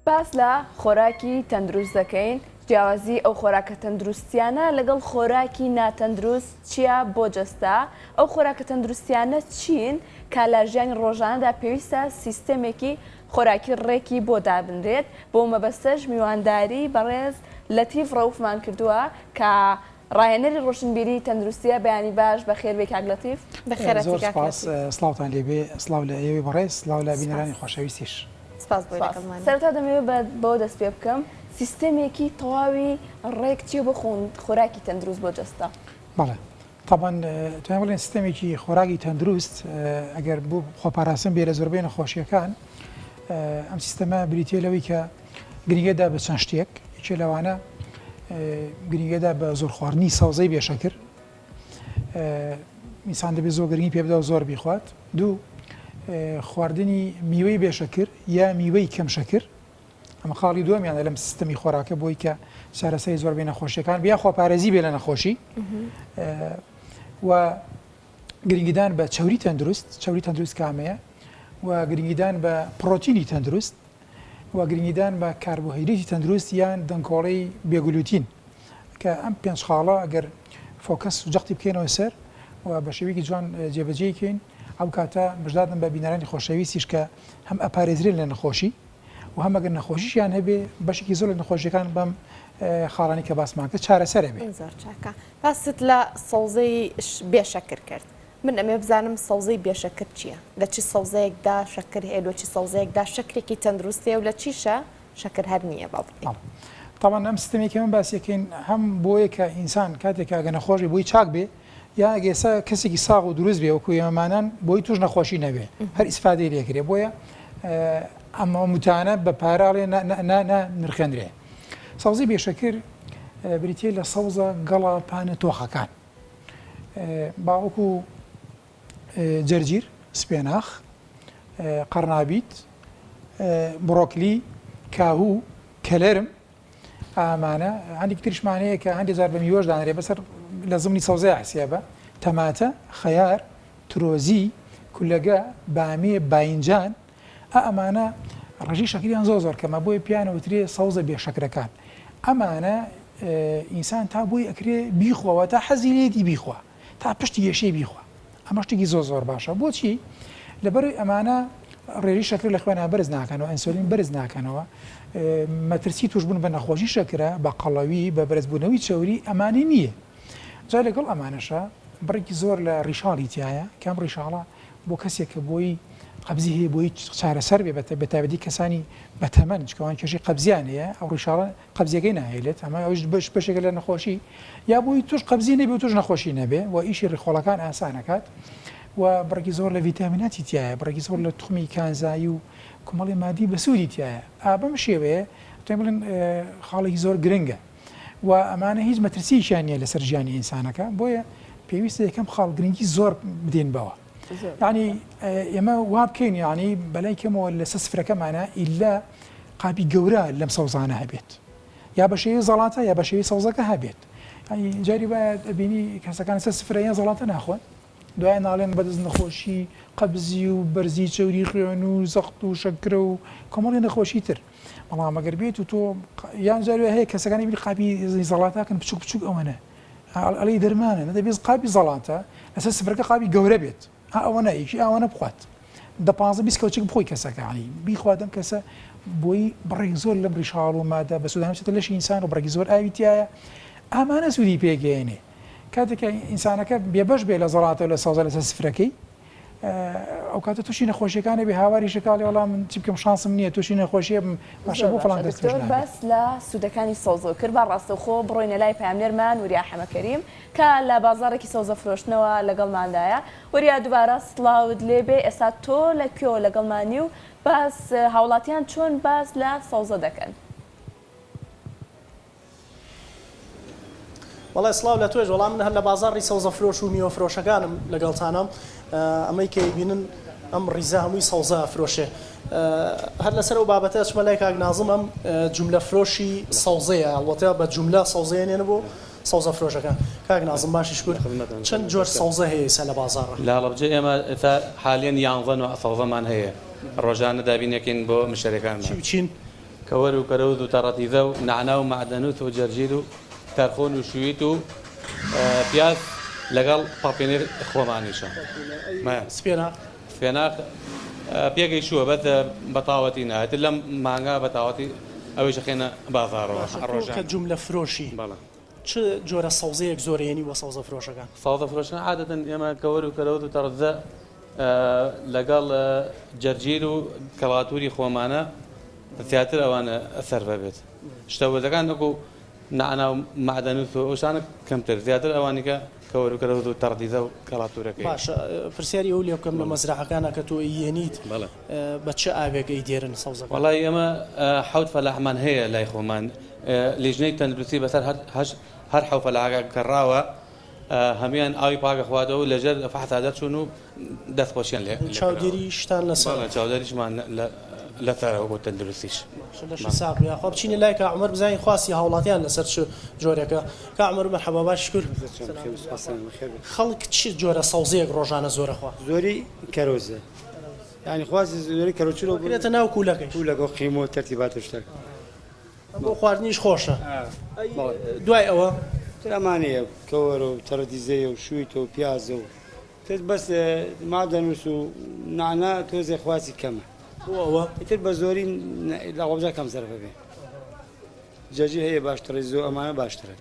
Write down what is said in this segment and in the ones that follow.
باس لە خۆراکی تەندروست دەکەین جیاوازی ئەو خۆراکە تەندروستیانە لەگەڵ خۆراکی ناتەندروست چییە بۆ جەستا ئەو خۆراکە تەندروستیانە چین کە لە ژیانی ڕۆژانەدا پێویستە سیستەمێکی خۆراکی ڕێکی بۆ دابنرێت بۆ مەبەستەش میوانداری بەڕێز لەتیف ڕەوفمان کردووە کە ڕاهێنەری ڕۆشنبیری تەندروستیە بەیانی باش بە خێربێک کاگلەتیف سلااوان لێبێ سلااو لە ئێوەی بەڕێز سلااو لە بینەرانی خۆشەویستیش سەرتا دەمەوێت بۆ دەست پێ بکەم سیستەمێکی تەواوی ڕێک چیە بۆ خۆراکی تەندروست بۆ جەستا بەڵێ طبعاً توانین بڵێن سیستەمێکی خۆراکی تەندروست ئەگەر بۆ خۆپاراستن بێ لە زۆربەی نەخۆشیەکان ئەم سیستەمە بریتیە لەوەی کە گرنگێدا بە چەند شتێک یەکێ لەوانە گرنگێدا بە زۆر خواردنی سەوزەی بێشەکر ئینسان دەبێت زۆر گرنگی پێ بدە و زۆر بیخوات دوو خواردنی میوەی بێشەکر یا میوەی کەم شەکر ئەمە خاڵی دووەمیانە لەم سیستەمی خۆراکە بۆی کە چارەسەری زۆربەی نەخۆشیەکان بیا خۆپارێزی بێ لە نەخۆشی و گرنگیدان بە چەوری تەندروست کامەیە و گرنگیدان بە پرۆتینی تەندروست و گرنگیدان بە کاربۆهیدریتی تەندروست یان دەنگۆڵەی بێگلوتین کە ئەم پێنج خاڵە ئەگەر فۆکەس و جەختی بکەینەوە سەر و بە شێوەیەکی جوان جێبەجێکەین ئەو کاتە بەشدادن بە بینەرانی خۆشەویستیش کە هەم ئەپارێزرێن لە نەخۆشی و هەم ئەگەر نەخۆشیشیان هەبێ بەشێکی زۆر لە نەخۆشیەکان بەم خاڵانی کە باسمان کرد چارەسەرە بێ. زۆر چاکە باست لە سەوزەی بێشەکر کرد من ئەمێ بزانم سەوزەی بێشەکر چییە لە چی سەوزەیەکدا شەکر هەیە لە چی سەوزەیەکدا شەکرێکی تەندروستیە و لە چیشە شەکر هەر نییە با بڵێ. طبعاً ئەم سیستەمێکی من باسیەکەین هەم بۆیە کە ئینسان کاتێک ئەگە نەخۆشی بۆی چاک بێ یا ئەگەسا کەسێکی ساغ و دروست بێ وەکو ئێمەمانان بۆی توش نەخۆشی نەبێ هەر ئیسفادەی لێکرێ بۆیە ئەمە متانە بە پاراڵێ نرخێنرێ. سەوزەی بێشەکر بریتیە لە سەوزە گەڵا پانە تۆخەکان باوەکو جەرجیر سپێناخ قەرنابیت بڕۆکلی کاهوو کەلەرم ئامانە هەندێک تریشمانەیە کە هەندێک جار بە میوەش دانرێ بەسەر لە زمانی سەوزەی حسیابە تەماتە خەیار ترۆزی کولەگە بامێ باینجان ئەمانە ڕژی شەکریان زۆر کەمە بۆی پیانەوترێ سەوزە بێشەکرەکان ئەمانە ئینسان تا بۆی ئەکرێ بیخۆەوە تا حەزی لێتی بیخوا تا پشتی یێشەی بیخوا ئەمە شتێکی زۆر باشە بۆچی لەبەروی ئەمانە ڕێژی شەکر لە خوێنە بەرز ناکەنەوە ئەنسۆلین بەرز ناکەنەوە مەترسی توشبوون بە نەخۆشی شەکرە بە قەڵەوی بە بەرزبوونەوەی چەوری ئەمانی نییە جا لەگەڵ ئەمانەشە بڕێکی زۆر لە ڕیشاڵی تایە کام ڕیشاڵە بۆ کەسێک کە بۆی قەبزی هەیە بۆی چارەسەر بێ بە تایبەتی کەسانی بەتەمەن چکەوان کێشی قەبزیان هەیە ئەو ڕیشاڵە قەبزیەکەی ناهێلێت ئەمە ئەوش بەشێک لە نەخۆشی یا بۆی توش قەبزی نەبێ و توش نەخۆشی نەبێ و ئیشی ڕێخۆڵەکان ئاسانەکات و بڕێکی زۆر لە ڤیتامیناتی تایە بڕێکی زۆر لە توخمی کانزایی و کومەڵی مادی بە سوودی تایە بەم شێوەیە توێن بڵێن خاڵێکی زۆر گرنگە و ئەمانە هیچ مەترسیشیان نییە لەسەر ژیانی ئینسانەکە بۆیە پێویستە یەکەم خاڵ گرنگی زۆر بدێن بەوە یعنی ئێمە وا بکەین یعنی بەلای کەمەوە لە سەسفرەکەمانە ئیلا قاپی گەورە لەم سەوزانە هەبێت یا بە شێوی زەڵاتە یا بە شێوی سەوزەکە هەبێت جاری باید بینی کەسەکان سەسفرەیە زەڵاتە ناخۆن دوای ناڵێن بەدەست نەخۆشی قەبزی و بەرزی چەوری خوێن و زەخت و شەکرە و کۆمەڵی نەخۆشی تر بەڵام ئەگەر بێت و تۆ یان جاری هەیە کەسەکانی بیر قاپی زەڵاتاکەن بچوک ئەوەنە ئەڵی دەرمانە نەدەبێت قاپی زەڵاتە لەسەر سفرەکە قاپی گەورە بێت ئەوە نایشی ئەوانە بخوات دە 15 کەوچێک بخۆی کەسەکانی بیخواتم کەسە بۆی بڕێک زۆر لە بریشاڵ و مادە بە سوودانێتە لەش ئینسان و بڕێکی زۆر ئاویتیایە ئەمانە سوودی پێگەێنێ کاتێکە ئینسانەکە بێبەش بێ لە زەڵاتە لە سەوزە لەسەر سفرەکەی ئەو کاتە تووشی نەخۆشیەکانە بێ هاواری شکاڵی وەڵام من چی بکەم شانسم نییە تووشی نەخۆشیە باشە بۆ فڵان دەست بەس لە سوودەکانی سەوزە کرد بە ڕاستەوخۆ بڕۆینە لای پامنێرمان وریا حەمەکەریم کە لە بازارێکی سەوزە فرۆشتنەوە لەگەڵماندایە وریا دووبارە سڵاوت لێبێ ئێستا تۆ لە کوێوە لەگەڵمانی و باس هاوڵاتیان چۆن باس لە سەوزە دەکەن وڵای سڵاو لە توێژ وەڵام من هەر لە بازاڕی سەوزە فرۆش و میوە فرۆشەکانم لەگەڵتانم ئەمەی کە بینن ئەم ڕیزە هەمووی سەوزە فرۆشێ هەر لەسەر ئەو بابەتە چمە لای کاگنازم ئەم جوملە فرۆشی سەوزەیە ئەڵبەتە بە جوملە سەوزەیەنێنە بۆ سەوزە فرۆشەکان کاگنازم باشی شکر چەند جۆر سەوزە هەیە ئێستا لە بازاڕە لە هەڵەبجە ئێمە حاليا 11 سەوزەمان هەیە ڕۆژانە دابینێکین بۆ مشتریەکانمان چین كور وكروذ وتراتيذو نعناع ومعدنوث وجرجير ترخون وشويت بياز لقال بابينير إخوانيشا ما سپێنا فيناخ بيجي شو بس بطاوتي نهاية لم مانجا بطاوتي أويش خينا بازار کە الرجال جملە فرۆشی بلا چ جۆرە سەوزەیەک زۆرێنی بۆ سەوزە فرۆشەکان صوت فروشنا عادة يما كور وكروذ وترزا لقال جرجيرو كلاتوري خومانا الثياتر أوانا أثر ببيت اشتوى إذا كان نقول نعناع معدنوث وشان كمتر ثياتر أوانيكا كور وكروذ وترديذا كلاتوري كي باش پرسیاری ئەو لێ بکەم لە مەزرعەکانە کە تۆ ئەیێنیت بلا بە چه ئاوێک ئەیدێرن سەوزەکان والله يما حوت فلاحمان هي لا يخومان لجنة تندرسي بس هر حوت فلاحة كراوة هميان آي باق خواتو لجر فحت هذا شنو دث خوشين له چاودێری شتان لەسەر والله چاوداریش ما لا ترى هو تندرسيش لەش ساق یا خۆ بچینە لای کە عمر بزانین خواستی هاوڵاتیان لەسەر چ جۆرێکە کە عمر مەرحەبا باش شکر خەڵک چ جۆرە سەوزەیەک ڕۆژانە زۆرە خوا زوري كروزة يعني خواص زوري كروتشلو بێتە ناو کوولەکەی ولا جو قيمة ترتيبات وشتك بۆ خواردنیش خۆشە دوای ئەوە أمانية كورو ترديزية وشويتو وبيازو بس معدن وسو نعناع توزي خواسي كما بۆ ئەوە يتر زوري لغوجا كم صرف به جاجي هي باشتري زو أمانة باشتري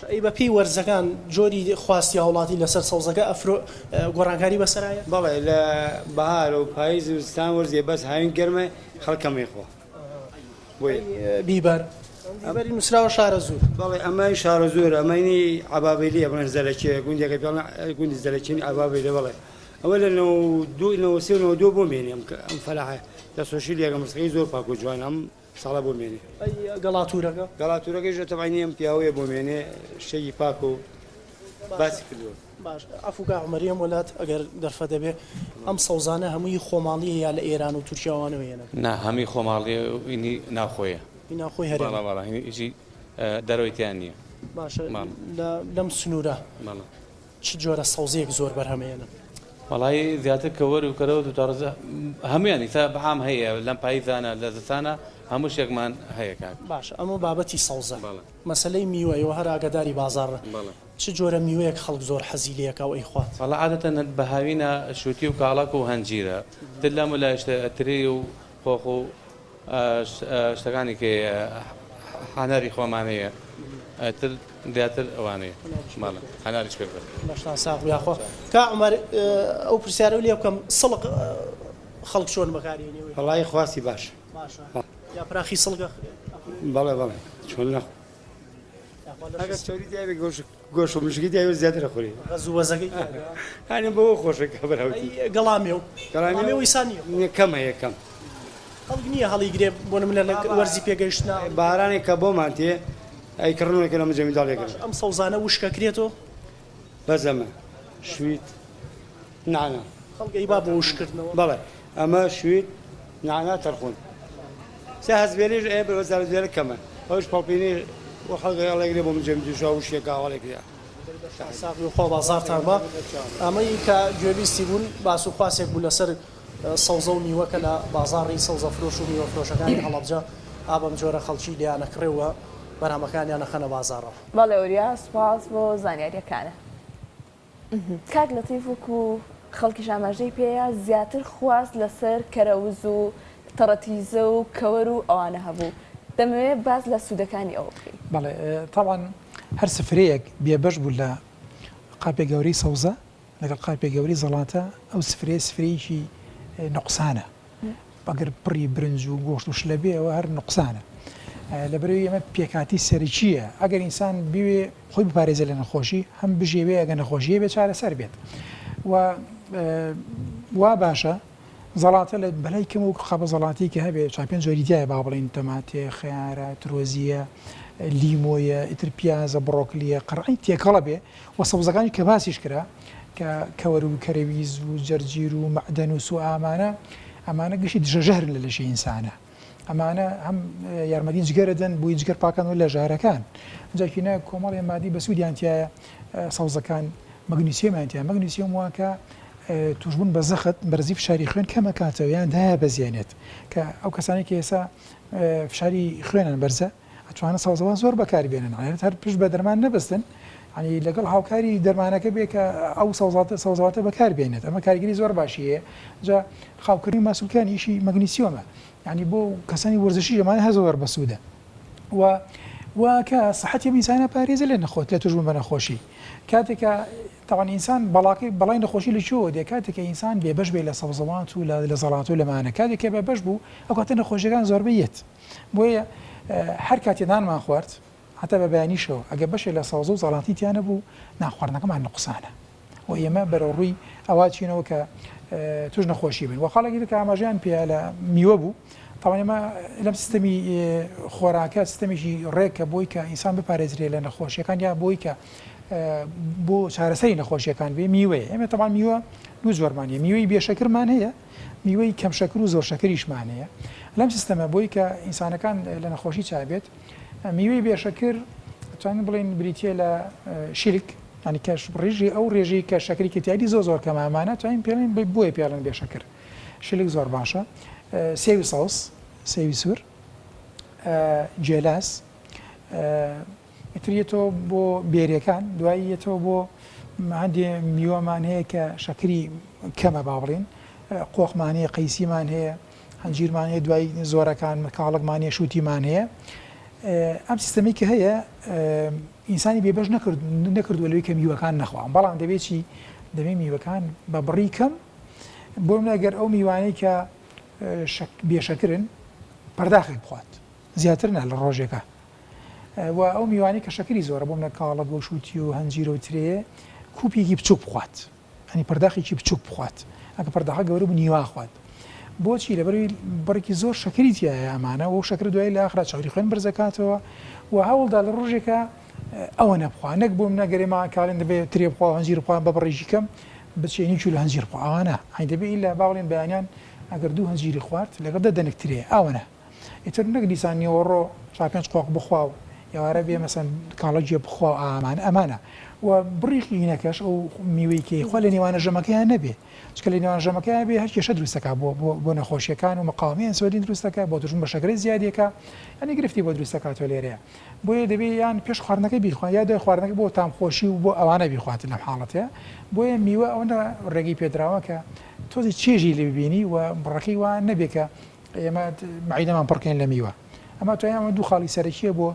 ئەی بە پێی وەرزەکان جۆری خواستی هاوڵاتی لەسەر سەوزەکە ئەفرۆ گۆڕانکاری بەسەرایە بابا لا بهار وبايز وستان ورزي بس هاين قرمة خلق ما يخوا بوي بیبەر بیبەری نووسراوە شارە زوور والله أما شهر زور أماني عبابيلية بنا زلكية قندي قبلنا قندي زلكية عبابيلية والله أولا إنه سير دو بوميني أم فلاحة تسوشيليا كمسكين زور باكو جوان أم صلاة بوميني ئەی گەڵاتورەکە قالت رجع طبعا أم بياوية بوميني شيء باكو بس كله باش ئەفوکە عمەریەم وڵات ئەگەر دەرفە دەبێ ئەم سەوزانە هەمووی خۆماڵیە یا لە ئێران و تورکیاوانەوەیەنە نا همي خومالي وإني ناخويا بیناخۆی هەرێ والله والله هني يجي دروي تانية باشە ماڵ. لەم سنوورە والله چ جۆرە سەوزەیەک زۆر بەرهەمەیەنە والله زيادة كور وكروت وترزة هم يعني ثاب عام هي لم بايثانا لذثانا همش يكمان هي كاب باش ئەمە بابەتی سەوزە بەڵێ. مەسلەی میوەیەوە هەر ئاگاداری بازارڕە بەڵێ. چ جۆرە میوەیەک خەڵک زۆر حەزی لێکە و ئەی خوات والله عادة بهاوينا شوتي وكالاك وهنجيرة تلام ولا تري وخوخو اشتغاني كي حناري خومانية تل دياتر اوانية مالا حناري شكرا باشتان ساق یاخۆ کا عمەر ئەو پرسیارە لێ بکەم سڵق خەڵک چۆن بەکارێنێ والله خواسي باش باشە یا پراخی سڵگە بلا بلا شو نخ هذا ستوري دي بيجوش ومشكلة دي زيادة أخوري غەزووەزەکەی أنا بقول خوشك خبر هاوتي گەڵامێ و كلامي ویسانیە كم هي كم خەڵک نییە هەڵیگرێ بۆ منە لە وەرزی پێگەیشتنا باراني كابو مانتي أي كرنون كلام جميل دالي كلام ئەم سەوزانە وشکەکرێتەوە بزمة شويت نعناع خەڵک ئەی با بۆ وشکردنەوە بلا أما شويت نعناع ترخون سهز بيليش إيه بالوزارة بيلك كمان هوش بالبيني وحلقة الله يقربه من جميل شو وش يقاوله كذا ساقی و خۆ بازارتان بە ئەمەی کە گوێبیستی بوون باس و خواسێک بوو لەسەر سەوزە و میوەکە لە بازاڕی سەوزە فرۆش و میوە فرۆشەکانی هەڵەبجە ئابەم جۆرە خەڵکی لیانەکڕێەوە بەرهەمەکانیان نەخەنە بازارڕە بەڵێ ئەوریا سوپاس بۆ زانیاریەکانە کاک لەتیف وەکو خەڵکیش ئاماژەی پێەیە زیاتر خواست لەسەر کەرەوز و تەڕەتیزە و کەوەر و ئەوانە هەبوو دەمەوێت باز لە سوودەکانی ئەوە بکەین بەڵێ طبعا هەر سفرەیەک بێبەش بوو لە قاپێ گەوری سەوزە لەگەڵ قاپێ گەوری زەڵاتە ئەو سفرەیەکی نقصانە بەگەر پڕی برنج و گۆشت و شلە بێ ئەوە هەر نقصانە لەبەرەوەی ئەمە پێکاتی سەرچیە ئەگەر ئینسان بوێ خۆی بپارێزە لە نەخۆشی هەم بژێوێ ئەگە نەخۆشیە بێت چارەسەر بێت وا باشە زەڵاتە لە بەلای کەم و خەبە زەڵاتی کە هەبێت چاپێن زۆریتایە با بڵین تەماتێ خیارە ترۆزیە لیمۆیە ئیتر پیازە بڕۆکلیە قڕعی تێکەڵە بێ و سەوزەکانی کە باسیش کرا کە کەوەر و کەرەویز و جەرجیر و مەعدەن و سو ئەمانە گشتی دژەژەرن لە لەشی ئینسانە ئەمانە هەم یارمەدی جگەرەدەن بۆی جگەر پاکان و لە ژارەکان جاکینە کۆمەڵی مادی بە سوودیانتیایە سەوزەکان مەگنیسیۆمانتیان مەگنیسیۆم واکە توشبوون بە زەخت بەرزی فشاری خوێن کەمەکاتەوە یان دایە بەزیێنێت کە ئەو کەسانی کە ئێستا فشاری خوێنان بەرزە ئەتوانە سەوزەوان زۆر بەکاربێنن هەر پشت بە دەرمان نەبستن ینی لەگەڵ هاوکاری دەرمانەکە بێ کە ئەو سەوزاتە بەکاربێنێت ئەمە کاریگەری زۆر باشیە جا خاوکردنی ماسوولکانی ئیشی مەگنیسیۆمە ینی بۆ کەسانی وەرزشی ژەمانە هەزۆر بەسوودە و کە سەحەتی ئینسانە پارێزە لێ نەخۆت لە توژبوون بە نەخۆشی کاتێکە تاوان ئینسان بەڵای نەخۆشی لە چۆ دێ کاتێکە ئینسان بێبەش بێ لە سەوزەڵات و لە زەڵات و لەمانە کاتێکە بێبەش بوو ئەو کاتە نەخۆشیەکان زۆربەیەت بۆیە هەر کاتێ نانمان خوارد حتا بە بەیانیشەوە ئەگە بەشێ لە سەوزە و زەڵاتی تیانە بوو ناخواردنەکەمان نقصانە و ئێمە بەرەو ڕووی ئەوا چینەوە کە توش نەخۆشی بن و خەڵکی کە ئاماژیان پێ لە میوە بوو طبعا ئێمە لەم سیستەمی خۆراکە سیستەمێکی ڕێکە بۆی کە ئینسان بپارێزرێ لە نەخۆشیەکان یا بۆی کە بۆ چارەسەری نەخۆشیەکان بێ میوەیە ئێمە طبعا میوە دوو زۆرمانە میوەی بێشەکرمان هەیە میوەی کەم شەکر و زۆر شەکریشمان هەیە لەم سیستەمە بۆی کە ئینسانەکان لە نەخۆشی چابێت میوەی بێشەکر توانین بڵێن بریتە لە شیرک ینی کەش ڕێژی ئەو ڕێژەی کە شەکری کەتیاری زۆر کەمامانە توانین پێڵێن بۆیە پێڵێن بێشەکر شیلک زۆر باشە سێوی ساوس سێوی سوور جێلاس ئیتریێتەوە بۆ بێریەکان دواییەتەوە بۆ هەندێ میوەمان هەیە کە شەکری کەمە با بڵێن قۆخمان هەیە قەیسیمان هەیە هەنجیرمان هەیە دوای زۆرەکان کاڵکمان هەیە شووتیمان هەیە ئەم سیستەمی کە هەیە ئینسانی بێبەش نەکردووە لەوەی کە میوەکان نەخواان بەڵام دەبێت چی دەبێت میوەکان بە بڕی کەم بۆ نەگەر ئەو میوانەی کە بێشەکردن پەرداخی بخوات زیاتر نە لە ڕۆژێکە و ئەو میوانی کە شەکری زۆرە بۆم لە کاڵک و شووتی و هەنجیر و ترێ کوپێکی بچوک بخوات ئەنی پەرداخێکی بچوک بخوات ئەکە پەرداخە گەورە بوو نیوا خوات بۆچی لەبەروی بڕێکی زۆر شەکری تایە ئەمانە و شەکر دوای لە ئاخرا چاوری خوێن بەرزەکاتەوە و هەوڵدا لە ڕۆژێکە ئەوە نەبخوا نەک بۆم نەگەرێما کاڵێن دەبێت ترێ بخوا هەنجیر بخوا بە بڕێژی کەم بچێنی چوو لە هەنجیر بخوا ئەوانە هەین دەبێت لە باڵێن بەیانیان ئەگەر دوو هەنجیری خوارد لەگەڵ دەدەنکترێ ئەوەنە ئیتر نەک دیسان نیوەڕۆ چا پێنج قۆق بخوا و یاوارە بێ مەسەن کاڵەجیە بخوا ئەمانە و بڕیقی نەکەش ئەو میوەیکەی خوا لە نێوانە ژەمەکەیان نەبێ چکە لە نێوان ژەمەکەیان بێ هەر کێشە دروستەکە بۆ نەخۆشیەکان و مەقاومی ئەنسۆلین دروستەکە بۆ توژبوون بە شەکرە زیادیەکە ئەنی گرفتی بۆ دروستەکاتەوە لێرەیە بۆیە دەبێت یان پێش خواردنەکەی بیخوان یا دوای خواردنەکە بۆ تامخۆشی و بۆ ئەوانە بیخواتن لەم حاڵەتەیە بۆیە میوە ئەوەندە ڕێگەی پێدراوە کە تۆزی چێژی لێ ببینی و بڕەکەی وان نەبێت کە ئێمە معیدەمان پڕکەین لە میوە ئەمە تو ئەمە دوو خاڵی سەرەکیە بۆ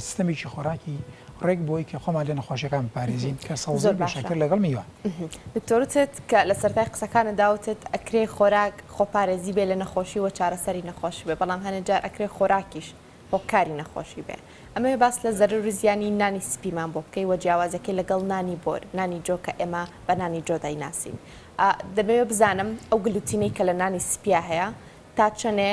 سیستەمێکی خۆراکی ڕێک بۆی کە خۆمان لە نەخۆشیەکان بپارێزین کە سەوزە بێشەکر لەگەڵ میوە دکتۆرتت کە لە سەرای قسەکانە داوتت ئەکرێ خۆراک خۆپارێزی بێ لە نەخۆشی و چارەسەری نەخۆشی بێ بەڵام هەنە جار ئەکرێ خۆراکیش هۆکاری نەخۆشی بێ ئەمە باس لە زەرور و زیانی نانی سپیمان بۆ بکەی و جیاوازەکەی لەگەڵ نانی بۆر نانی جۆ کە ئێمە بە نانی جۆ دایناسین دەبێت بزانم ئەو گلوتینەی کە لە نانی سپیا هەیە تا چەنێ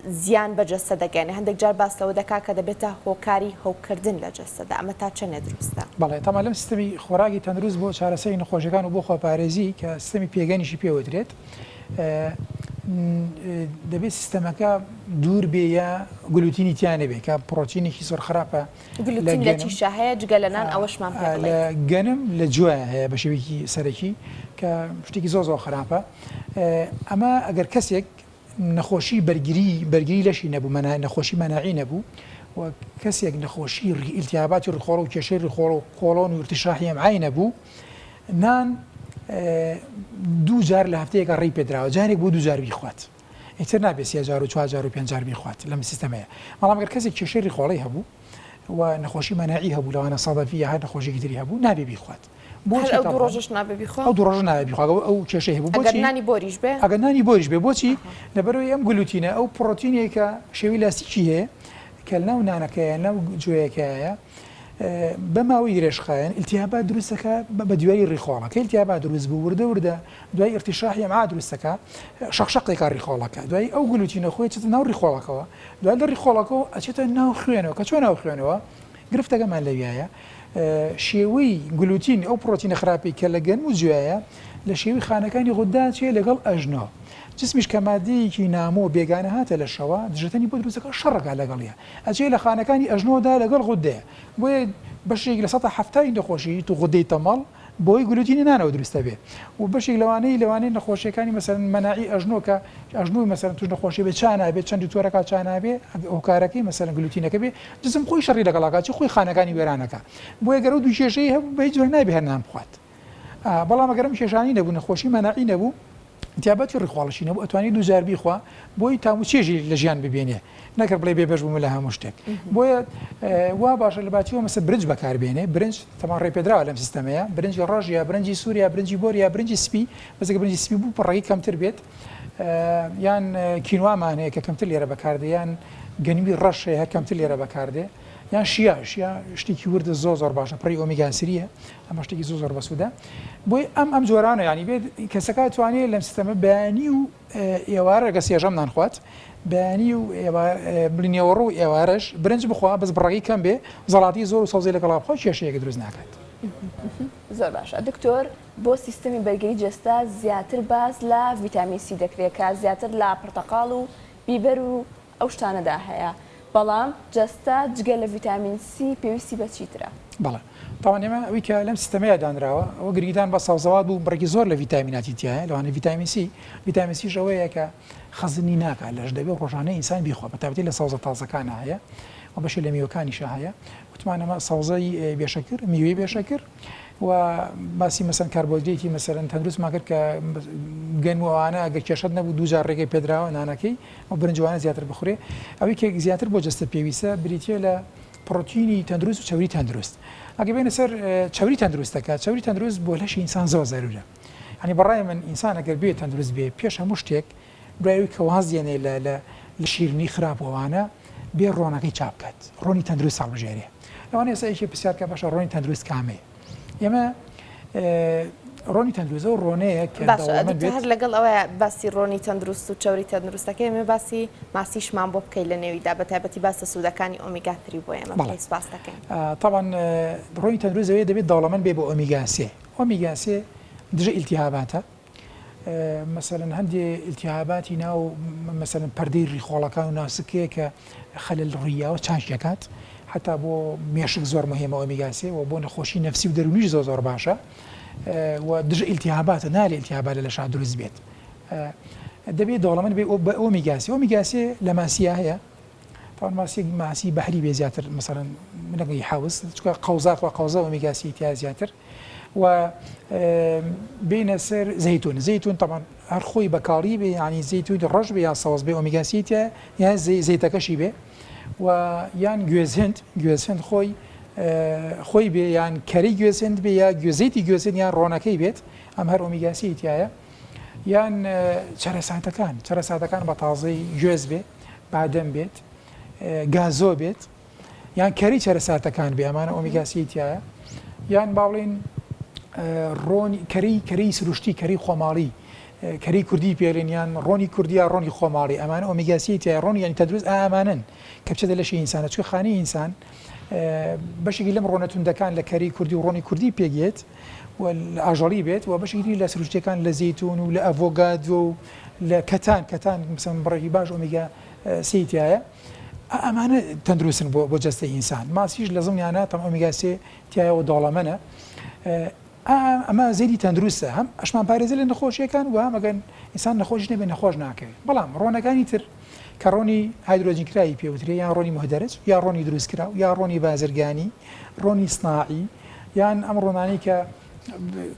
زیان بە جەستە دەگەێنێ هەندێک جار باسەوە دەکا کە دەبێتە هۆکاری هەوکردن لە جەستەدا ئەمە تا چەنێ دروستە بەڵێ تەما لەم سیستەمی خۆراکی تەندروست بۆ چارەسەری نەخۆشیەکان و بۆ خۆپارێزی کە سیستەمی پێگەنیشی پێوەدرێت دەبێت سیستەمەکە دوور بێ یا گلوتینی تیانە بێ کە پرۆتینێکی زۆر خراپە گلوتین لە چیشە هەیە جگە لە نان ئەوەشمان لە گەنم لە جوایە هەیە بە شێوەیەکی سەرەکی کە شتێکی زۆر خراپە ئەمە ئەگەر کەسێک نەخۆشی بەرگری لەشی نەبوو نەخۆشی مەناعی نەبوو و کەسێک نەخۆشی ئیلتیاباتی ڕخۆڵ و کێشەی ڕخۆڵ و کۆڵۆن و ارتشاحی ئەمعای نەبوو نان دوو جار لە هەفتەیەکە ڕێی پێدراوە جارێک بۆ دوو جار بیخوات ئیتر نابێت 3 جار و 4 جار و 5 جار بیخوات لەم سیستەمەیە بەڵام ئەگەر کەسێک کێشەی ڕخۆڵی هەبوو و نەخۆشی مەناعی هەبوو لەوانە سەدەفی یا هەر نەخۆشیێکی تری هەبوو نابێ بیخوات ئەو دوو ڕۆژش نابێ بیخوا ئەو دوو ڕۆژ نابێ بیخوا ئەو کێشەی هەبوو ئەگەر نانی بۆریش بێ ئەگەر نانی بۆریش بێ بۆچی لەبەرەوەی ئەم گلوتینە ئەو پرۆتینێک کە شێوی لاستیکی هەیە کە ناو نانەکەیە ناو جوۆیەکەیە بە ماوەی درێژخایەن ئیلتیابات دروستەکە بە دوای ڕیخۆڵەکە ئیلتیابات دروست بوو وردە دوای ارتشاحی ئەمعا دروستەکە شەقشەقێکا ڕیخۆڵەکە دوای ئەو گلوتینە خۆی چێتە ناو ڕیخۆڵەکەەوە دوای لە ڕیخۆڵەکەەوە ئەچێتە ناو خوێنەوە کە چۆن ناو خوێنەوە گرفتەکەمان لەویایە شێوەی گلوتین ئەو پرۆتینە خراپی کە لە گەن و جوایە لە شێوی خانەکانی غودا چێ لەگەڵ ئەژنۆ جسمیش کە مادەیەکی نامۆ بێگانە هاتە لە شەوە دژەتەنی بۆ دروستەکە شەڕەکە لەگەڵیە ئەچێ لە خانەکانی ئەژنۆدا لەگەڵ غودەیە بۆیە بەشێک لە 170 نەخۆشی تو غودەی تەمەڵ بۆی گلوتینی نانەوە دروستە بێ و بەشێک لەوانەی نەخۆشیەکانی مەسەرەن مەناعی ئەژنۆکە ئەژنوی مەسەرەن توش نەخۆشی بێ چانابێت چەندی تۆرەکە چانابێ ئەو کارەکەی مەسەرەن گلوتینەکە بێ جسم خۆی شەڕی لەگەڵاکات خۆی خانەکانی وێرانەکە بۆیە گەرە دوو کێشەی هەبوو بە هیچ جۆر نابێ هەر نان بخوات بەڵام ئەگەرم کێشانی نەبوو نەخۆشی مەناعی نەبوو تیابەتی ڕیخواڵشی نەبوو ئەتوانی دووجار بیخوا بۆی تاموچێژی لە ژیان ببێنێ نەکرد بڵێ بێبەش بوومە لە هەموو شتێک بۆیە وا باشە لە باچیەوە مەسە برنج بەکاربێنێ برنج تەمان ڕێپێدراوە لەم سیستەمەیە برنجی ڕۆژ یا برنجی سووریا برنجی بۆریا برنجی سپی بەزێک برنجی سپی بوو پڕێی کەمتر بێت یان کینوامان هەیە کە کەمتر لێرە بەکاردێ یان گەنیوی ڕەش هەیە کەمتر لێرە بەکاردێ یان شیا شتێکی وردە زۆر باشە پڕی ئۆمیگاسریە ئەمە شتێکی زۆر بەسوودە بۆی ئەم جۆرانە ینی بێت کەسەکە توانێت لەم سیستەمە بەیانی و ئێوارە گە سێژەم نانخوات بەیانی و بلینێوەڕۆ و ئێوارەش برنج بخوا بەس بڕێی کەم بێ زەڵاتی زۆر و سەوزی لەگەڵا بخۆ کێشەیەک دروست ناکات زۆر باشە دکتۆر بۆ سیستەمی بەرگری جەستە زیاتر باز لە ڤیتامین سی دەکرێت کە زیاتر لە پرتەقاڵ و بیبەر و ئەو شتانەدا هەیە بەڵام جەستە جگە لە ڤیتامین سی پێویستی بە چیترە بەڵێ تاوان ئێمە ئەوی کە لەم سیستەمەیە دانراوە ئەوە گریدان بە ساوزەوات بوو بڕێکی زۆر لە ڤیتامیناتی تایە لەوانە ڤیتامین سی ئەوەیە کە خەزنی ناکات لەش دەبێت ڕۆژانەی ئینسان بیخۆ بە تایبەتی لە ساوزە تازەکانە هەیە و بەشی لە میوەکانیشە هەیە وتمانەمە ساوزەی بێشەکر میوەی بێشەکر و باسی مەسەن کاربۆهیدرێتی مەسەرەن تەندروستمان کرد کە گەنمەوانە ئەگەر کێشەت نەبوو دووجار ڕێگەی پێدراوە نانەکەی و برنجوانە زیاتر بخورێ ئەوەی کە زیاتر بۆ جەستە پێویستە بریتە لە پڕۆتینی تەندروست و چەوری تەندروست ئەگە بێنە سەر چەوری تەندروستەکە چەوری تەندروست بۆ لەشی ئینسان زۆر زەرورە ینی بەڕای من ئینسان ئەگەر بێت تەندروست بێ پێش هەموو شتێک برایوی کە وازیێنێ لە شیرنی خراپەوانە بێ ڕۆنەکەی چاپ بکات ڕۆنی تەندروست هەڵبژێرێ ئەوانە ئێستا پرسیارکە باشە ڕۆنی تەندروست کامێ ئێمە ڕۆنی تەندروستە و ڕۆنەیە کە هەر لەگەڵ ئەوەیە باسی ڕۆنی تەندروست و چاوری تەندروستەکە ئێمە باسی ماسیشمان بۆ بکەیت لە نێویدا بە تایبەتی باسە سوودەکانی ئۆمیگا 3 بۆ ئێمە سپاس دەکەین طبعا ڕۆنی تەندروستەوەی دەبێت دەوڵەمەند بێ بۆ ئۆمیگا 3 ئۆمیگا 3 دژە ئیلتیهاباتە مثلا هەندێ ئیلتیهاباتی ناو مثلا پەردەی ڕیخۆڵەکان و ناسکەیە کە خەلل ڕوویاوە چاشیەکات حتا بۆ مێشک زۆر مهمە ئۆمیگا 3 و بۆ نەخۆشی نەفسی و دەرونیش زۆر باشە و دژە ئیلتیهاباتە نالێ ئیلتیهابات لە شا دروست بێت دەبێت دەوڵەمەند بێ بە ئۆمیگا 3 ئۆمیگا 3 لە ماسیە هەیە طبعا ماسی بەحری بێ زیاتر مثلا منەگەی حوز چکە قەوزاق و قەوزە ئۆمیگا 3 تیا زیاتر و بینە سەر زەیتون طبعا هەر خۆی بەکاڵی بێ ینی زەیتون ڕەش بێ یا سەوز بێ ئۆمیگا 3 تیا یان زەیتەکەشی بێ و یان گوێزهند خۆی بێ یان کەری گوێزهند بێ یا گوێزەیتی گوێزهند یان ڕۆنەکەی بێت ئەم هەر ئۆمیگا 3 تایە یان چەرەساتەکان بە تازەی گوێز بێ بادەم بێت گازۆ بێت یان کەری چەرەساتەکان بێ ئەمانە ئۆمیگا 3 تایە یان باڵین ڕۆنی کەری سروشتی کەری خۆماڵی کەری کوردی پێێنیان ڕۆنی کوردیا ڕۆنی خۆماڵی ئەمانە ئۆمیگا 3 تایە ڕۆنی ینی تەندروست ئامانن کە بچێتە لەشی ئینسانە چکە خانی ئینسان بەشێکی لەم ڕۆنەتوندەکان لە کەری کوردی و ڕۆنی کوردی پێگێت و ئاژەڵی بێت و بەشێکی لە سروشتەکان لە زەیتون و لە ئەڤۆگادۆ و لە کەتان مثلا بڕێکی باش ئۆمیگا 3 تایە ئەمانە تەندروستن بۆ جەستەی ئینسان ماسیش لە زمانیانە تەم ئۆمیگا 3 تایەوە دەوڵەمەنە ئەمە زەیری تەندروستە هەم ئەشمان پارێزە لە نەخۆشیەکان و هەمەگەن ئینسان نەخۆش نەبێ نەخۆش ناکەوێت بەڵام ڕۆنەکانی تر کە ڕۆنی هایدرۆجینکرایی پێوترێ یان ڕۆنی مهدەرج یا ڕۆنی دروستکرا و یا ڕۆنی بازرگانی ڕۆنی سناعی یان ئەم ڕۆنانی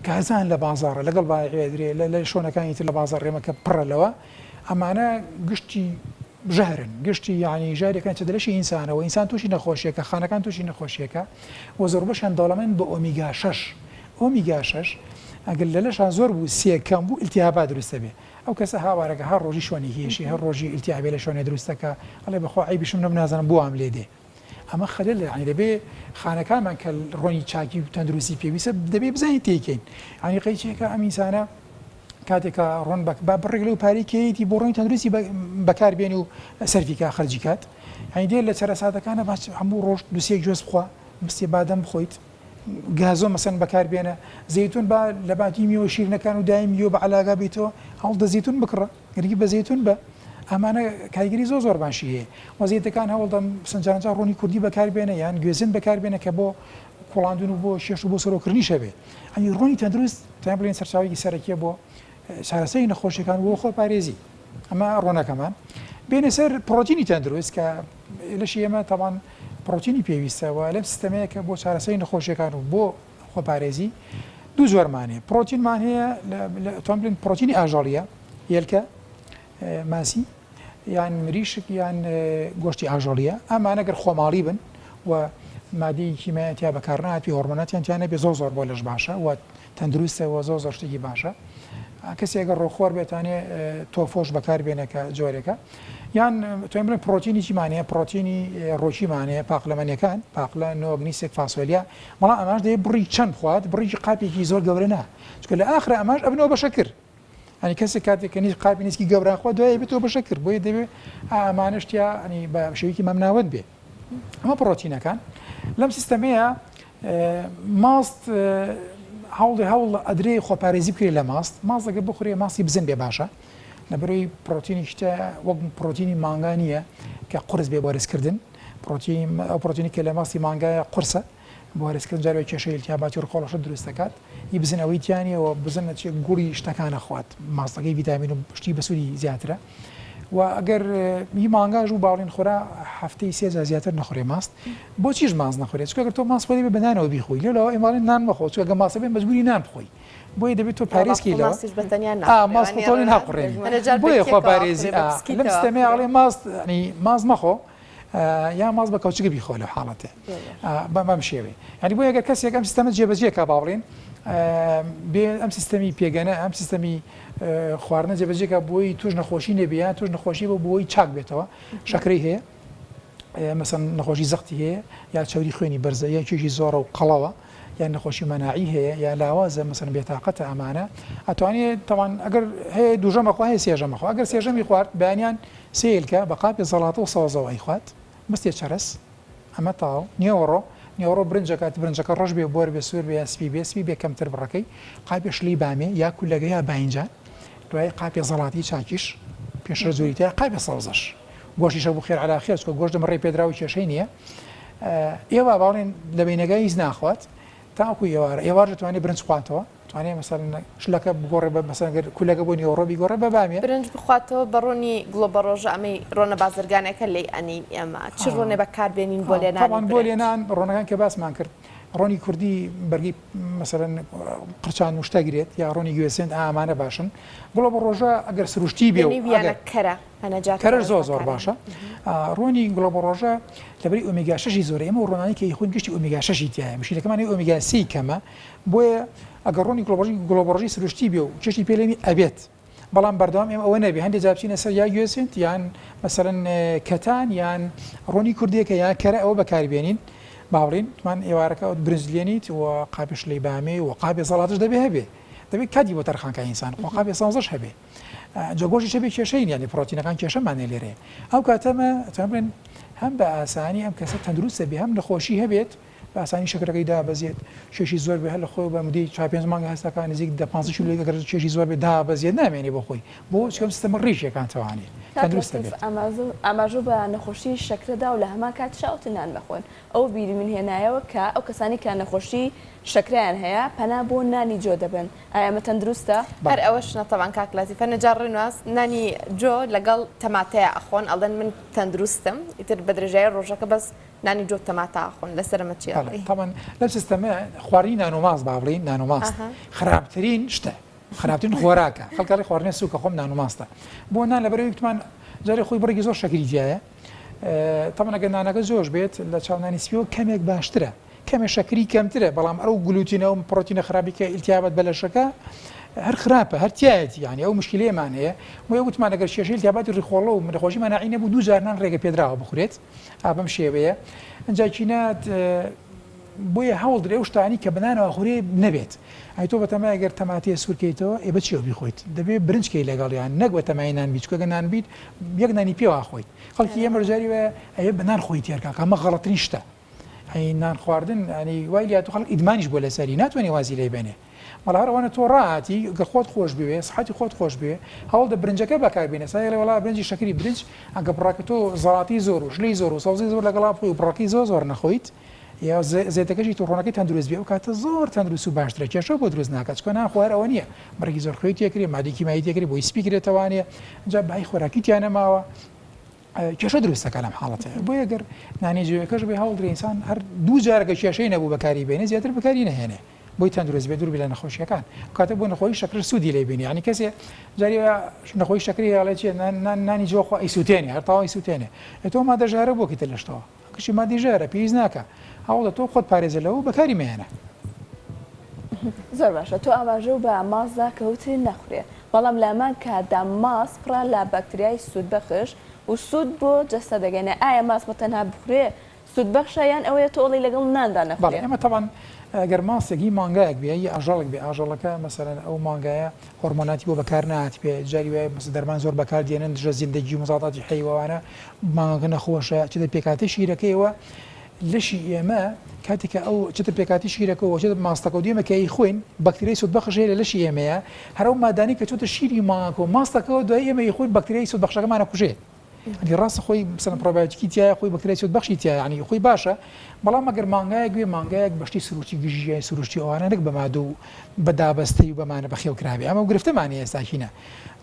کە هەزان لە بازاڕە لەگەڵ باێدرێ لە شۆنەکانی تر لە بازار ڕێمەکە پڕەلەوە ئەمانە گشتی ژەهرن گشتی یعنی ژارێکان چ دەلەشی ئینسانەوە ئینسان تووشی نەخۆشیەکە خانەکان تووشی نەخۆشیەکە و زۆربەشیان دەوڵەمەند بە ئۆمیگا 6 ئۆمیگا 6 ئەگەر لە لەشان زۆر بوو سێکەم بوو ئیلتیهابات دروستە بێ ئەو کەسە هاوارەکە هەر ڕۆژی شوێنی هێشی هەر ڕۆژی ئیلتیهابێ لە شوێنێ دروستەکە ئەڵێ بەخوا عیبیشم نازانم بۆ ئەم لێ دێ ئەمە خەلەل ینی دەبێ خانەکانمان کە ڕۆنی چاکی و تەندروستی پێویستە دەبێ بزانین تێکەین ینی قەیچێکە ئەم ئینسانە کاتێکە ڕۆن با بڕێک لەو پارێکیەتی بۆ ڕۆنی تەندروستی بەکاربێن و سەرفیکا خەرجی کات ینی دێ لە چەرەساتەکانە باش هەموو ڕۆژ دووسێک گوێز بخوا بستێ بادەم بخۆیت گازۆ مەسەن بەکاربێنە زەیتون با لە باتی میوە شیرنەکان و دای میوە بە عەلاگا بیتەوە هەوڵدە زەیتون بکڕە گەرگی بە زەیتون بە ئەمانە کاریگەری زۆر باشی هەیە وەزیەتەکان هەوڵدەم سنجارانجا ڕۆنی کوردی بەکاربێنە یان گوێزن بەکاربێنە کە بۆ کوڵاندون و بۆ شێش و بۆ سەرۆکردنی شەبێ ئەنی ڕۆنی تەندروست تا بڵێن سەرچاوێکی سەرەکیە بۆ چارەسەری نەخۆشیەکان بۆ خۆپارێزی ئەمە ڕۆنەکەمان بێنە سەر پرۆتینی تەندروست کە لەشی ئێمە تاوان پرۆتینی پێویستەوە لەم سیستەمەیە کە بۆ چارەسەری نەخۆشیەکان و بۆ خۆپارێزی دوو زۆرمانەیە پرۆتینمان هەیە توان بڵێن پرۆتینی ئاژەڵیە هێلکە ماسی یان مریشک یان گۆشتی ئاژەڵیە ئەمانە گەر خۆماڵی بن و مادەی کیمایەتیا بەکارناتی هۆرمۆناتیان بێ زۆر بۆ لەش باشە و تەندروستەوە زۆر شتێکی باشە کەسی ئەگەر ڕۆخۆر بێتانێ تۆفۆش بەکاربێنەکە جۆرێکە یان توێن بڵێن پرۆتینی چیمانەیە پرۆتینی ڕۆچیمانەیە پاقلەمەنیەکان پاقلە نۆگنیسێک فاسۆلیا بەڵام ئەماش دەیە بڕی چەند خوات بڕیی قاپێکی زۆر گەورە نا چکە لە ئاخرە ئەماش ئەبنەوە بەشە کرد ئەنی کەسێک کاتێککە نیز قاپی نیسکی گەورەخوا دوای بێتەوە بەشە کرد بۆیە دەبێت ئامانشتیا ئەنی بە شێوەیەکی مەمناوەند بێ ئەمە پرۆتینەکان لەم سیستەمەیە ماست هەوڵ ئەدرێ خۆپارێزی بکرێت لە ماست دەگە بخورێ ماسی بزن بێ باشە لەبەرەوەی پرۆتینی شتە وەک پرۆتینی مانگا نییە کە قرس بێ بۆ ڕێزکردن پرۆتینی کە لە ماسی مانگایە قورسە بۆ ڕێزکردن جارێک کێشە ئیلتیاباتی ڕخۆڵەشە دروست دەکات هی بزن ئەوەی تیانیەوە بزن نەچێت گوڵی شتەکانە خوات ماستەکەی ڤیتامین و پشتی بەسوودی زیاترە و ئەگەر هی مانگاژ و باڵین خۆرا هەفتەی سێجا زیاتر نەخورێ ماست بۆچیش ماست نەخورێت چکە تۆ ماست خۆی بە بەنانەوە بیخۆی لەوە ئێماڵێن نان مەخۆ چکە گە ماسە بێن مەجبوری نان بخۆی بۆیە دەبێت تۆ پارێزکی لەوە ماست بۆتۆڵین هەقڕێن بۆیە خۆپارێزی لەم سیستەمەیە ئەڵێ ماست مەخۆ یا ماست بە کەوچگە بیخۆ لەو حاڵەتێ بەم شێوێ ینی بۆ ئەگەر کەسێک ئەم سیستەمە جێبەجێکە باڵێن بێ ئەم سیستەمی پێگەنە ئەم سیستەمی خواردنە جێبەجێکە بۆی توش نەخۆشی نەبیە توش نەخۆشی بۆ بۆی چاک بێتەوە شەکرەی هەیە مەسەن نەخۆشی زەختی هەیە یا چاوری خوێنی بەرزە یا کێشی زۆرە و قەڵەوە یا نەخۆشی مەناعی هەیە یا لاوازە مەسەن بێتاقەتە ئەمانە ئەتوانێت تەوان ئەگەر هەیە دوژەمەخوا هەیە سێژەمەخوا ئەگەر سێژەمی خوارد بەیانیان سێلکە بە قاپی زەڵاتە و سەوزەوە ئەیخوات مستێ چەرس ئەمە تاو نیوەڕۆ برنجەکات برنجەکە ڕۆژ بێ بۆر بێ سوور بێ سپی بێ کەمتر بڕەکەی قاپی شلی بامێ یا کولەگە یا باینجان دوای قاپی زەڵاتی چاکیش پێشرە زۆریتە قاپی سەوزەش گۆشتیشە بۆ خێر عەلا خێر چکە گۆشت دەمەڕێ پێدراوی کێشەی نییە ئێوە باڵێن لە بینەگای هیچ ناخوات تاکو ئێوار دەتوانێت برنج خواتەوە توانێت مەسەڵ شلەکە بگۆڕێ بە مەسەڵ کولەکە بۆ نیوەڕۆ بیگۆڕێ بە بامێ برنج بخواتەوە بە ڕۆنی گلۆبەڕۆژە ئەمەی ڕۆنە بازرگانەکە لێ ئەنی ئێمە چ ڕۆنێ بەکاربێنین بۆ لێنان بۆ لێنان ڕۆنەکان کە باسمان کرد ڕۆنی کوردی بەرگی مەسەرەن قرچان وشتەگرێت یا ڕۆنی گوێسێن ئامانە باشن گوڵە بە ڕۆژە ئەگەر سروشتی بێ کەرە زۆر باشە ڕۆنی گوڵە بە ڕۆژە لەبەری ئۆمێگا 6 زۆر ئێمە وڕۆنانی کە خۆین گشتی ئۆمێگا 6 تایە مشیلەکەمانی ئۆمێگا 3 کەمە بۆیە ئەگەر ڕۆنی گلۆبەڕۆژی سروشتی بێ و چێشتی پێلێنی ئەبێت بەڵام بەردەوام ئێمە ئەوە نەبێ هەندێک جابچینە سەر یا گوێسێنت یان مەسەرەن کەتان یان ڕۆنی کوردیەکە یا کەرە ئەوە بەکاربێنین باڵین توان ئێوارەکە برنجلێنیت و قاپش لی بامێ و قاپی زەڵاتش دەبێ هەبێ دەبێت کاتی بۆ تەرخانکە ئینسان خۆ قاپی سەوزەش هەبێ جۆگۆژی شەبێ کێشەین یانی پرۆتینەکان کێشەمانێ لێرێ ئەو کاتەمە توان بڵێن هەم بە ئاسانی ئەم کەسە تەندروستە بێ هەم نەخۆشی هەبێت بە ئاسانی شەکرەکەی دابەزێت شێشی زۆر بێ هەر لە خۆی بە مودەی 4-5 مانگە هەستەکان نزیک 15 کیلۆ گەر کێشی زۆر بێ دابەزێت نامێنێ بۆ خۆی بۆ چکەم سیستەمە ڕیشێکان توانێت تەندروستە بێت ئاماژوو بە نەخۆشی شەکرەدا و لە هەمان کات شاوتنان بخۆن ئەو بیری من هێنایەوە کە ئەو کەسانی کە نەخۆشی شەکریان هەیە پەنا بۆ نانی جۆ دەبن ئایا ئەمە تەندروستە هەر ئەوەش نەتەوان کاکلاتی فەنەجار ڕێنواز نانی جۆ لەگەڵ تەماتەیە ئەخۆن ئەڵێن من تەندروستم ئیتر بە درێژایی ڕۆژەکە بەس نانی جۆ تەماتە ئەخۆن لەسەرمە چی تاوان لەم سیستەمە خواردنی نانۆماس با بڵین نانۆماست خراپترین شتە خراپترین خۆراکە خەڵکەڵی خواردنی سوکە خۆم نانۆماستە بۆ نان لەبەرەوەی وتمان جارێ خۆی بڕێکی زۆر شەکری جیایە تاوان ئەگەر نانەکە زۆر بێت لە چاونانی سپیەوە کەمێک باشترە کەمێک شەکری کەمترە بەڵام ئەو گلوتینە و پرۆتینە خراپی کە ئیلتیابەت بەلەشەکە هەر خراپە هەر تایەتی یانی ئەو مشکلەیەمان هەیە وێ وتمان ئەگەر کێشەی ئیلتیاباتی ڕیخۆڵە و نەخۆشی مەناعی نەبوو 2 جار نان ڕێگە پێدراوە بخورێت بەم شێوەیە ئەنجا چینات بۆیە هەوڵ درێ شتانی کە بنانەوە خوێ نەبێت ئەی تۆ بەتەمای ئەگەر تەماتێ سوورکەیتەوە ئێ بەچیەوە بیخۆیت دەبێت برنجکەی لەگەڵیان نەک بە تەمای نان بیت چکە نان بیت یەک نانی پێوە خۆیت خەڵکی ئێمە ژاری وە ئەیە بنان خۆی تێرکە ئەمە غەڵەترین شتە ئەی نان خواردن ئەنی وای لات خەڵک ئیدمانیش بۆ لەسەری ناتوانێ وازی لێ بێنێ مەڵ هەروانە تۆ ڕاهاتی گە خۆت خۆش بوێ سحەتی خۆت خۆش بوێ هەوڵ دە برنجەکە بەکاربێنێ سای لە وڵا برنجی شەکری برنج ئەگە بڕاکە تۆ زەڵاتی زۆر و شلەی زۆر و سەوزی زۆر لەگەڵا بخۆی و بڕاکی زۆر نەخۆیت یا زێتەکەشی تۆڕۆنەکەی تەندروست بێ ئەو کاتە زۆر تەندروست و باشترە کێشە بۆ دروست ناکات چکە نان خوار ئەوە نییە بەرەی زۆر خوێی تێکری مادێکی مای تێکری بۆی سپیکرێتەوانێ جا بای خۆراکی تیانە ماوە کێشە دروستەکە لەم حاڵەتەیە بۆ ئەگەر نانێجوەکەش بێ هەوڵدرێ ئینسان هەر دوو جارەکە کێشەی نەبوو بەکاری بێنێ زیاتر بەکاری نەهێنێ بۆی تەندروست بێ دوور بێ لە نەخۆشیەکان کاتە بۆ نەخۆی شەکر سوودی لێ بینی ینی کەسێ جاری نەخۆی شەکری هەڵێ چێ نانی جۆخوا ئیسوتێنێ هەر تاوای سووتێنێ تۆ مادە ژارە بۆکی تە لەشتەوە کشی مادی ژارە پێویست ناکە هەوڵە تۆ خۆت پارێزە لەوە بەکاری مێنە زۆر باشە تۆ ئاماژە و بە مازدا کەوتی نەخورێ بەڵام لامان کاتدا ماس پڕە لە بەکتریای سوود بەخش و سوود بۆ جەستە دەگەنێ ئایا ماس بەتەنها بخورێ سوود بەخشە یان ئەوەیە تۆڵی لەگەڵ ناندا نەخورێ ئەمە تاوان ئەگەر ماسێکی مانگایەک بێ ئاژەڵک بێ ئاژەڵەکە مەسەرەن ئەو مانگایە هۆرمۆناتی بۆ بەکار نهات بێ جاری وایە دەرمان زۆر بەکار دێنن دژە زیندەگی و مزاتاتی حیوانە مانگەکە نەخۆشە چێتە پێکاتی شیرەکەیەوە لەشی ئێمە کاتێکە ئەو چتە پێکاتی شیرەکەەوە چێت ماستەکە و دیێمەکەی خوێن بەکتریای سوود بەخشەیە لە لەشی ئێمەیە هەرو مادانی کە چۆتە شیری ماکۆ ماستەکەەوە دوای ئێمە خۆی بەکتریای سوود بەخشەکەمانە کوژێ ئەنی ڕاستە خۆی مثلا پرۆبایۆتیکی تایە خۆی بەکتریای سوود بەخشی تایە ینی خۆی باشە بەڵام ئەگەر مانگایەک بێ مانگایەک بەشتی سروشتی گژیای سروشتی ئەوانە نەک بەمادە و بەدابەستەی و بەمانە بەخێوکراوی ئەمە گرفتەمانی ئێستاکینە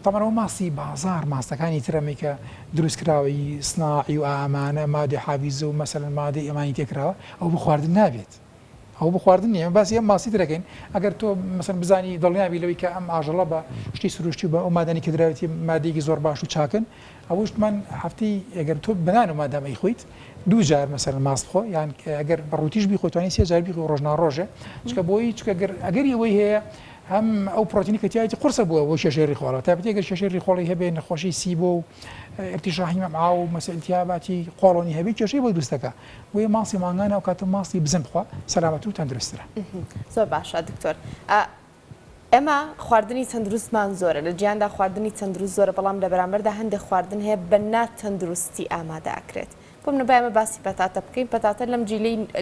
تەمەەوە ماسی بازار ماستەکانی ترەمی کە دروستکراوی سناعی و ئامانە مادە حاویزە و مەسەلەن مادەی ئەمانی تێکراوە ئەو بخواردن نابێت ئەو بخواردن نیە باسی ئەم ماسی دەکەین ئەگەر تۆ مەسەن بزانی دڵنیابی لەوەی کە ئەم ئاژەڵە بە شتی سروشتی بە ئەو مادانی کە دراوەتی مادەیەکی زۆر باش و چاکن ئەوشتمان هەفتەی ئەگەر تۆ بنان و مادەمەی خۆیت دوو جار مەسەر ماست بخۆ یان ئەگەر بەڕوتیش بیخۆتوانی سێ جار بیخۆ ڕۆژنا ڕۆژە چکە بۆی چکە ئەگەر ئەوەی هەیە هەم ئەو پرۆتینی کە تیایەتی قورسە بووە بۆ شێژێری خۆڵە تابەتی ئەگەر شێژێری خۆڵی هەبێ نەخۆشی سیبۆ و ارتشاحی مەمعا و مەسئلتیاباتی قۆڵۆنی هەبێ کێشەی بۆ دروستەکە بۆیە ماسی مانگانە و کاتە ماسی بزن بخوا سەلامەت و تەندروسترە زۆر باشە دکتۆر ئێمە خواردنی تەندروستمان زۆرە لە جیاندا خواردنی تەندروست زۆرە بەڵام لە بەرامبەردا هەندێک خواردن هەیە بە ناتەندروستی ئامادە ئاکرێت بۆ منە ئێمە باسی پەتاتە بکەین پەتاتە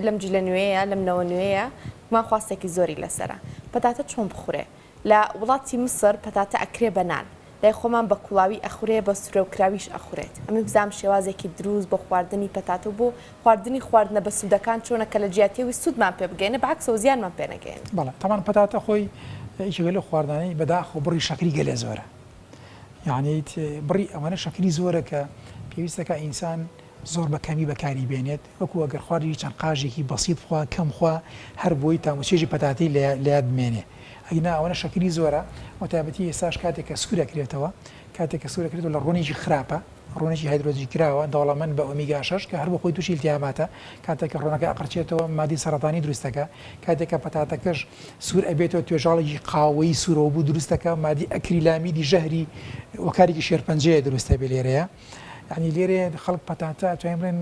لەم جیلە نوێیە لەم نەوە نوێیە ما خواستێکی زۆری لەسرە پەتاتە چۆن بخورێ لە وڵاتی مسر پەتاتە ئەکرێ بەنان لای خۆمان بە کوڵاوی ئەخورێ بە سورە و کراویش ئەخورێت ئەمە بزانام شێوازێکی دروست بۆ خواردنی پەتاتە و بۆ خواردنی خواردنە بە سوودەکان چۆنە کە لە جیاتیەوەی سوودمان پێ بگەێنە بەعکسەوە زیانمان پێ نەگەێن بەڵێ تەمان پەتاتە خۆی هیچگە لە خواردانەی بەداخۆ بڕی شەکری گەلێ زۆرە یعنی بڕی ئەوانە شەکری زۆرە کە پێویستەکە ئینسان زۆر بە کەمی بەکاری بێنێت وەکو ئەگەر خواردی چەند قاژێکی بەسیط خوا کەم خوا هەر بۆی تاموچێژی پەتاتی لات بمێنێ ئەینا ئەوەنە شەکری زۆرە وتابەتی ئێستاش کاتێک کە سوورەکرێتەوە کاتێک کە سوورەکرێتەوە لە ڕۆنێکی خراپە ڕۆنێکی هایدرۆجی کراوە دەوڵەمەند بە ئۆمیگا 6 کە هەر بە خۆی تووشی التیاباتە کاتێک کە ڕۆنەکە ئەقرچێتەوە مادی سەرەتانی دروستەکە کاتێک کە پەتاتەکەش سوور ئەبێتەوە توێژاڵێکی قاوەی سوورەوە بوو دروستەکە مادی ئەکریلامیدی ژەهری وەکارێکی شێرپەنجەیە دروستە بێ لێرەیە ینی لێرێ خەڵک پەتاتە توانین بڵێن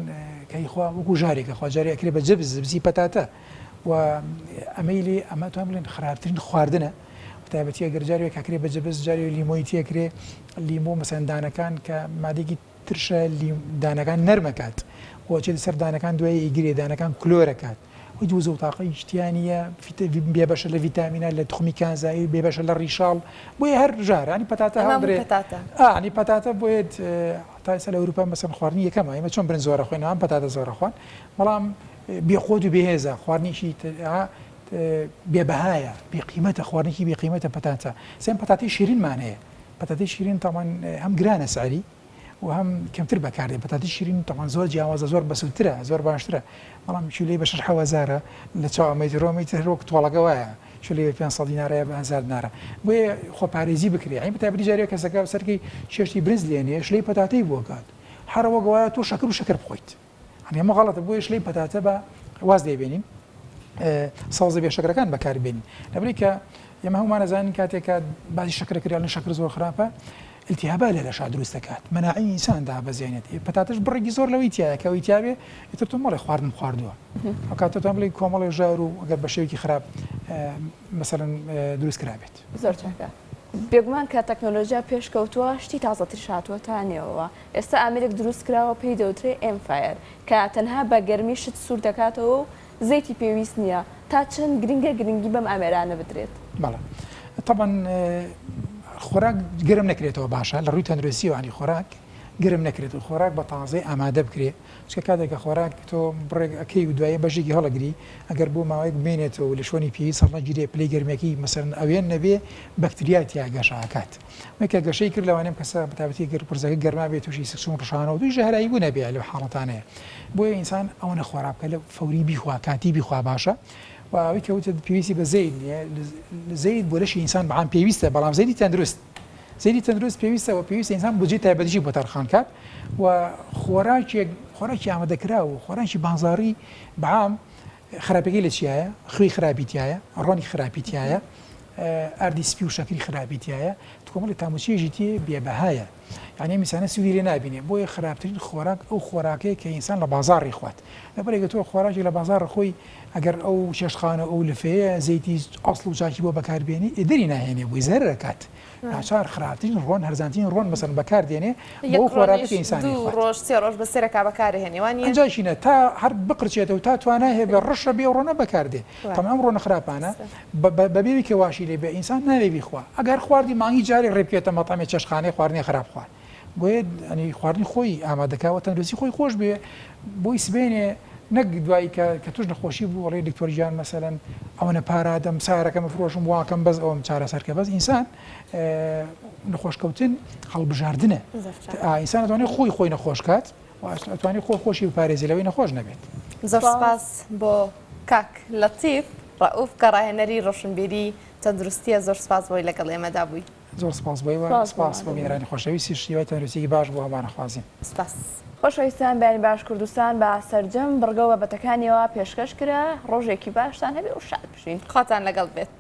کەیخوا وەکو ژارێکە خواجارێ ئەکرێ بە جبزی پەتاتە و ئەمەی لێ ئەمە توان بڵێن خراپترین خواردنە تایبەتی ئەگەر جارێک ئەکرێ بە جبز جاری لیمۆی تێکرێ لیمۆ مەسەن دانەکان کە مادێکی ترشە دانەکان نەرمەکات وچێت سەر دانەکان دوای ئیگرێ دانەکان کلۆرەکات وی دووزە و تاقی شتیانە بێبەشە لە ڤیتامینە لە تخمی کانزایی بێبەشە لە ڕیشاڵ بۆیە هەر ژار ینی پەتاتە هەڵدرێ ئانی پەتاتە بۆیێت تایسە لە ئەوروپا مەسەن خواردنی یەکەمە ئێمە چۆن برن زۆرە خوێن ئەم پەتاتە زۆرە خوان بەڵام بێخۆت و بێهێزە خواردنیشی بێبەهایە بێقیمەتە خواردنێکی بێقیمەتە پەتاتە سێم پەتاتی شیرینمان هەیە پەتاتی شیرین تاوان هەم گرانە سعری و هەم کەمتر بەکاردێ پەتاتی شیرین تاوان زۆر جیاوازە زۆر بەسووترە زۆر باشترە بەڵام چولەی بە 6,000 لە چاوەمەیترۆمیتر وەک تۆڵەکە وایە شولەی 500 دینارەیە بە 1000 دینارە بۆیە خۆپارێزی بکرێ ئەین بەتابەتی جارێک کەسەکە سەرکی شێشتی برنج لێنێ شلەی پەتاتەی بۆ کات هەرەوە گوایە تۆ شەکر و شەکر بخۆیت هەنێ ئەمە غەڵەتە بۆیە شلەی پەتاتە بە واز دەیبێنین ساڵزە بێ شەکرەکان بەکاربێنین لەبەری کە ئێمە هەمومان نەزانین کاتێکە بازی شەکرەکریان لە شەکر زۆر خراپە التیابە لە لەشا دروست دەکات مەناعی ئینساندا بەزێنێت پەتاتش بڕێکی زۆر لەوەی تایە کە ئەوەی تیابێ ئیتر تۆ مەڵێ خواردن خواردووە ئەو کاتتان بڵێ کۆمەڵی ژار و ئەگەر بە شێوەیەکی خراپ مەسەڵەن دروست کرابێت زۆر چاکە بێگومان کە تەکنۆلۆژیا پێشکەوتووە شتی تازەتر هاتووە تانێەوە ئێستا ئامێرێک دروست کراوە پێی دەوترێ ئەمفایر کە تەنها بە گەرمی شت سوور دەکاتەوە و زەیتی پێویست نییە تا چەند گرنگی بەم ئامێرانە بدرێت بەڵێ طبعا خۆراک گەرم نەکرێتەوە باشە لە ڕووی تەندروستی وانی خۆراک گرم نەکرێت و خۆراک بە تازەی ئامادە بکرێت چکە کاتێکە خۆراک تۆ بڕێکەکەی و دوایە بەشێکی هەڵەگری ئەگەر بۆ ماوەیەک بمێنێتەوە لە شوێنی پێویست هەڵەگیرێ پلەی گەرمێکی مەسەرن ئەوێن نەبێ بەکتریا تیا گەشاکات مەکە گەشەی کرد لەوانەیە کەسە بەتابەتی گر پرزەکە گەرما بێت تووشی سکسون ڕشانەوە و دوی ژەهرایی بوو نەبێ لەو حاڵەتانەیە بۆیە ئینسان ئەوە نەخۆراک بکە لە فەوری بیخوا کاتی بیخوا باشە و ئەوەی کەوتە پێویستی بە زەید نیە زەید بۆ لەشی ئینسان بەعام پێویستە بەڵام زەیدی تەندروست زەیدی تەندروست پێویستەوە پێویستە ئینسان بودجێ تایبەتیشی بۆ تەرخان کات و خۆراکی ئامادەکرا و خۆراکی بازاڕی بەعام خراپەکەی لە چیایە خوێی خراپیتیایە ڕۆنی خراپیتیایە ئاردی سپی و شەکری خراپیتیایە کۆمەڵی تاموچێژی تێ بێبەهایە یعنی میسانە سوودی لێ نابینێ بۆیە خراپترین خۆراک ئەو خۆراکەیە کە ئینسان لە بازاڕی خوات لەبەرێکە تۆ خۆراکی لە بازار خۆی ئەگەر ئەو شێشخانە ئەو لفەیە زەیتی ئەسڵ و چاکی بۆ بەکاربێنی ئێدەری ناهێنێ بۆی زەر دەکات ناچار خراپترین ڕۆن هەرزانترین ڕۆن مەسەن بەکاردێنێ بۆ خۆراکی ئینسانی ڕۆژ سێ ڕۆژ بەسەرەکە بەکارهێنێوانی ئەنجاشینە تا هەر بقرچێتەوە تا توانای هەیە بێ ڕەشە بێ ڕۆنە بەکاردێ تەمام ئەم ڕۆنە خراپانە بەبێوی کە واشی لێ بێ ئینسان ناوێ بیخوا ئەگەر خواردی مانگی جارێک ڕێبکێتە مەتامی چێشخانەی خواردنی خراپ خوارد بۆیە ئەنی خواردنی خۆی ئامادەکەوە تەندروستی خۆی خۆش بێ بۆی سبێنێ نەک دوایی کە توش نەخۆشی بوو وڵێ دکتۆر گیان مەسەلەن ئەوەنە پارادەم سارەکەم بفرۆشم واکەم بەس ئەوم چارەسەرکە بەس ئینسان نەخۆشکەوتن هەڵبژاردنە ئینسان دەتوانێت خۆی نەخۆش کات ئەتوانێت خۆشی بپارێزی لەوەی نەخۆش نەبێت زۆر سپاس بۆ کاک لەتیف ڕەئوف کە ڕاهێنەری ڕۆشنبیری تەندروستیە زۆر سپاس بۆی لەگەڵ ئێمەدا بووی زۆر سپاس بۆیەوە سپاس بۆ میێرانی خۆشەویستی شیوای تەندروستیی باش بۆ هەمانە خوازیین سپاس خۆشەویستان بەیانی باش کوردستان بە سەرجەم بڕگە و بەبەتەکانیەوە پێشکەش کرا ڕۆژێکی باشتان هەبێ و شاد بشین خۆتان لەگەڵ بێت